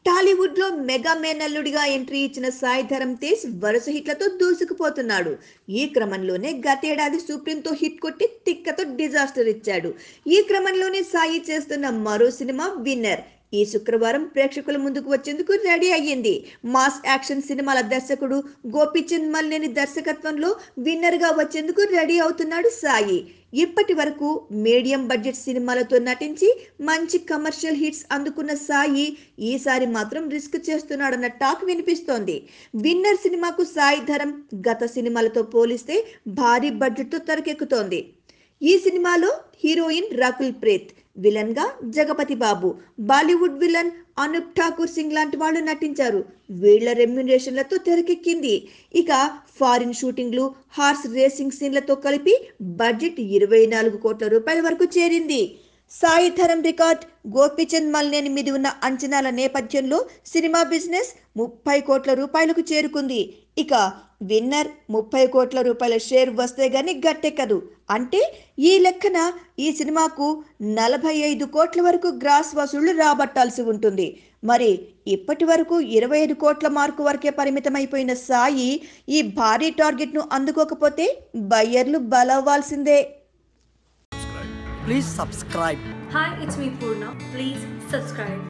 టాలీవుడ్ లో mega మేనల్లుడిగా entry ఇచ్చిన సాయి ధరమ్ తేజ్ వరుస హిట్లతో దూసుకుపోతున్నాడు. ఈ క్రమంలోనే గతేడాది సుప్రీంతో హిట్ కొట్టి తిక్కతో డిజాస్టర్ ఇచ్చాడు. ఈ క్రమంలోనే సాయి చేస్తున్న మరో సినిమా విన్నర్ ఈ శుక్రవారం ప్రేక్షకుల ముందుకు వచ్చేందుకు రెడీ అయ్యింది. మాస్ యాక్షన్ సినిమాల దర్శకుడు గోపీచంద్ మల్లేని దర్శకత్వంలో విన్నర్ గా వచ్చేందుకు రెడీ అవుతున్నాడు సాయి. ఇప్పటి వరకు మీడియం బడ్జెట్ సినిమాలతో నటించి మంచి కమర్షియల్ హిట్స్ అందుకున్న సాయి ఈసారి మాత్రం రిస్క్ చేస్తున్నాడన్న టాక్ వినిపిస్తోంది. విన్నర్ సినిమాకు సాయి ధరమ్ గత సినిమాలతో పోలిస్తే భారీ బడ్జెట్తో తెరకెక్కుతోంది. ఈ సినిమాలో హీరోయిన్ రకుల్ ప్రీత్, విలన్ గా జగపతి బాబు, బాలీవుడ్ విలన్ అనూప్ ఠాకూర్ సింగ్ లాంటి వాళ్ళు నటించారు. వీళ్ల రెమ్యునరేషన్లతో తెరకెక్కింది. ఇక ఫారిన్ షూటింగ్లు, హార్స్ రేసింగ్ సీన్లతో కలిపి బడ్జెట్ 24 కోట్ల రూపాయల వరకు చేరింది. సాయి ధరమ్ రికార్డ్ గోపీచంద్ మల్లేని మీద ఉన్న అంచనాల నేపథ్యంలో సినిమా బిజినెస్ 30 కోట్ల రూపాయలకు చేరుకుంది. ఇక విన్నర్ 30 కోట్ల రూపాయల షేర్ వస్తే గాని గట్టెక్కదు. అంటే ఈ లెక్కన ఈ సినిమాకు 45 కోట్ల వరకు గ్రాస్ వసూళ్లు రాబట్టాల్సి ఉంటుంది. మరి ఇప్పటి వరకు 25 కోట్ల మార్కు వరకే పరిమితమైపోయిన సాయి ఈ భారీ టార్గెట్ను అందుకోకపోతే బయ్యర్లు బలవ్వాల్సిందే. Please subscribe. Hi, it's me Purna. Please subscribe.